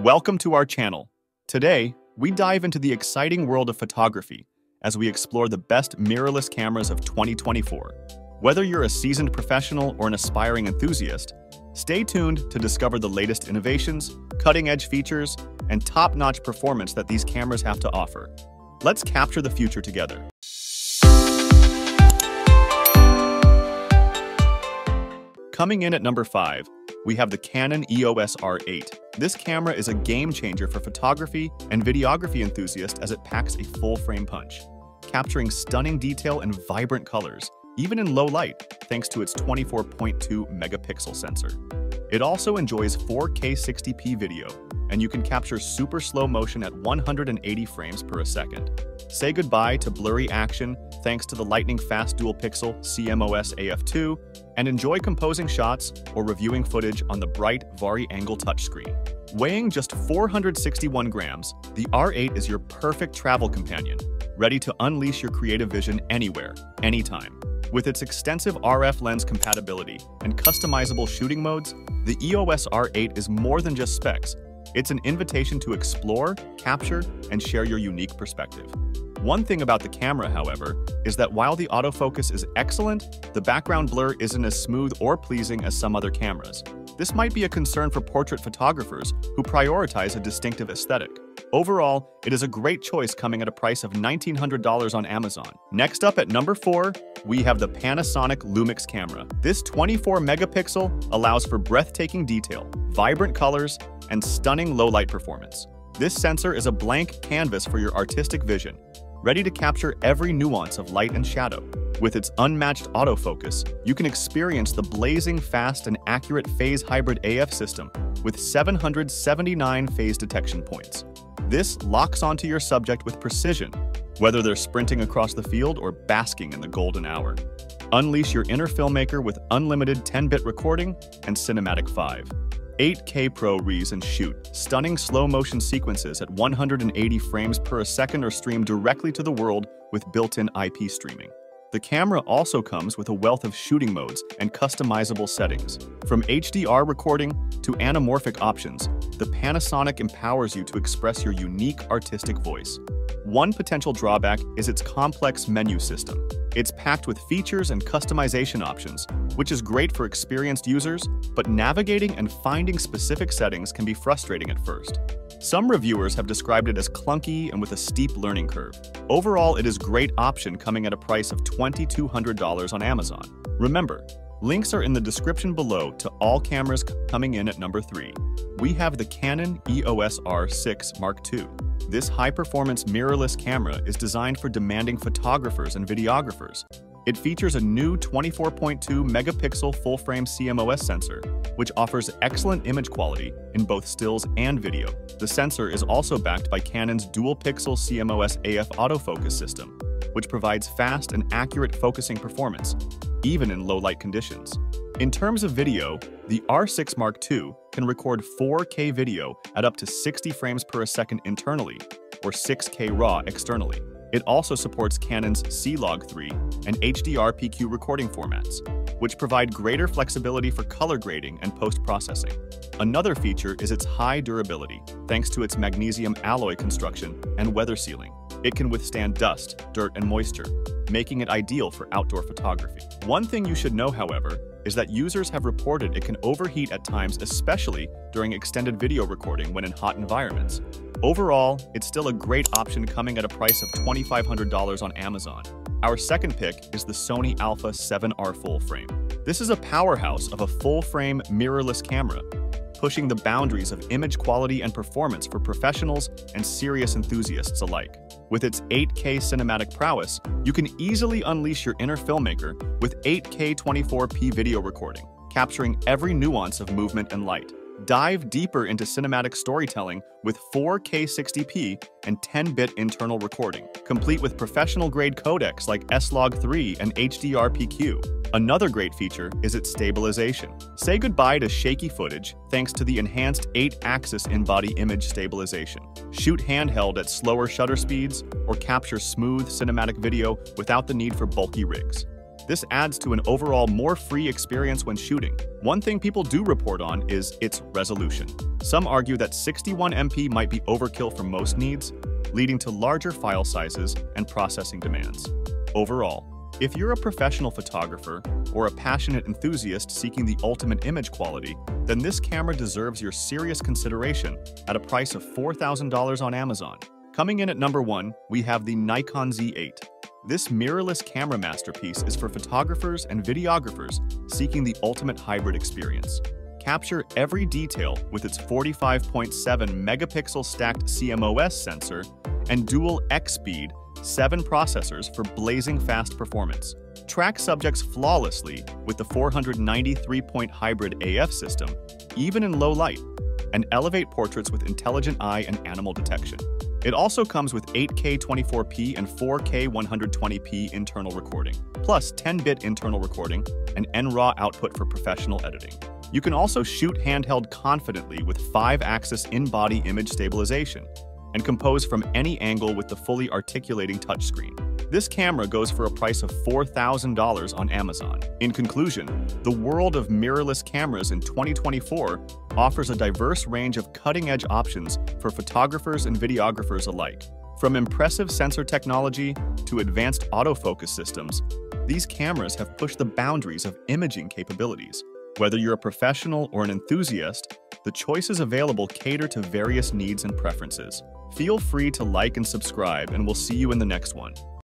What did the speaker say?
Welcome to our channel. Today, we dive into the exciting world of photography as we explore the best mirrorless cameras of 2024. Whether you're a seasoned professional or an aspiring enthusiast, stay tuned to discover the latest innovations, cutting-edge features, and top-notch performance that these cameras have to offer. Let's capture the future together. Coming in at number 5, we have the Canon EOS R8. This camera is a game-changer for photography and videography enthusiasts as it packs a full-frame punch, capturing stunning detail and vibrant colors, even in low light, thanks to its 24.2 megapixel sensor. It also enjoys 4K 60p video, and you can capture super slow motion at 180 frames per second. Say goodbye to blurry action thanks to the lightning-fast dual-pixel CMOS AF2, and enjoy composing shots or reviewing footage on the bright vari-angle touchscreen. Weighing just 461 grams, the R8 is your perfect travel companion, ready to unleash your creative vision anywhere, anytime. With its extensive RF lens compatibility and customizable shooting modes, the EOS R8 is more than just specs. It's an invitation to explore, capture, and share your unique perspective. One thing about the camera, however, is that while the autofocus is excellent, the background blur isn't as smooth or pleasing as some other cameras. This might be a concern for portrait photographers who prioritize a distinctive aesthetic. Overall, it is a great choice coming at a price of $1,900 on Amazon. Next up at number 4, we have the Panasonic LUMIX camera. This 24-megapixel allows for breathtaking detail, vibrant colors, and stunning low-light performance. This sensor is a blank canvas for your artistic vision, ready to capture every nuance of light and shadow. With its unmatched autofocus, you can experience the blazing fast and accurate phase hybrid AF system with 779 phase detection points. This locks onto your subject with precision, whether they're sprinting across the field or basking in the golden hour. Unleash your inner filmmaker with unlimited 10-bit recording and Cinematic 5. 8K Pro Res and shoot stunning slow-motion sequences at 180 frames per second or stream directly to the world with built-in IP streaming. The camera also comes with a wealth of shooting modes and customizable settings. From HDR recording to anamorphic options, the Panasonic empowers you to express your unique artistic voice. One potential drawback is its complex menu system. It's packed with features and customization options, which is great for experienced users, but navigating and finding specific settings can be frustrating at first. Some reviewers have described it as clunky and with a steep learning curve. Overall, it is a great option coming at a price of $2,200 on Amazon. Remember, links are in the description below to all cameras. Coming in at number 3, we have the Canon EOS R6 Mark II. This high-performance mirrorless camera is designed for demanding photographers and videographers. It features a new 24.2 megapixel full-frame CMOS sensor, which offers excellent image quality in both stills and video. The sensor is also backed by Canon's dual-pixel CMOS AF autofocus system, which provides fast and accurate focusing performance, even in low-light conditions. In terms of video, the R6 Mark II can record 4K video at up to 60 frames per second internally, or 6K RAW externally. It also supports Canon's C-Log3 and HDR PQ recording formats, which provide greater flexibility for color grading and post-processing. Another feature is its high durability, thanks to its magnesium alloy construction and weather sealing. It can withstand dust, dirt, and moisture, making it ideal for outdoor photography. One thing you should know, however, is that users have reported it can overheat at times, especially during extended video recording when in hot environments. Overall, it's still a great option coming at a price of $2,500 on Amazon. Our second pick is the Sony Alpha 7R full frame. This is a powerhouse of a full-frame mirrorless camera, pushing the boundaries of image quality and performance for professionals and serious enthusiasts alike. With its 8K cinematic prowess, you can easily unleash your inner filmmaker with 8K 24p video recording, capturing every nuance of movement and light. Dive deeper into cinematic storytelling with 4K 60p and 10-bit internal recording, complete with professional-grade codecs like S-Log3 and HDR PQ. Another great feature is its stabilization. Say goodbye to shaky footage thanks to the enhanced 8-axis in-body image stabilization. Shoot handheld at slower shutter speeds or capture smooth cinematic video without the need for bulky rigs. This adds to an overall more free experience when shooting. One thing people do report on is its resolution. Some argue that 61 MP might be overkill for most needs, leading to larger file sizes and processing demands. Overall, if you're a professional photographer or a passionate enthusiast seeking the ultimate image quality, then this camera deserves your serious consideration at a price of $4,000 on Amazon. Coming in at number 1, we have the Nikon Z8. This mirrorless camera masterpiece is for photographers and videographers seeking the ultimate hybrid experience. Capture every detail with its 45.7 megapixel stacked CMOS sensor and dual X-Speed 7 processors for blazing fast performance. Track subjects flawlessly with the 493-point hybrid AF system, even in low light, and elevate portraits with intelligent eye and animal detection. It also comes with 8K 24p and 4K 120p internal recording, plus 10-bit internal recording and NRAW output for professional editing. You can also shoot handheld confidently with 5-axis in-body image stabilization and compose from any angle with the fully articulating touchscreen. This camera goes for a price of $4,000 on Amazon. In conclusion, the world of mirrorless cameras in 2024 offers a diverse range of cutting-edge options for photographers and videographers alike. From impressive sensor technology to advanced autofocus systems, these cameras have pushed the boundaries of imaging capabilities. Whether you're a professional or an enthusiast, the choices available cater to various needs and preferences. Feel free to like and subscribe, and we'll see you in the next one.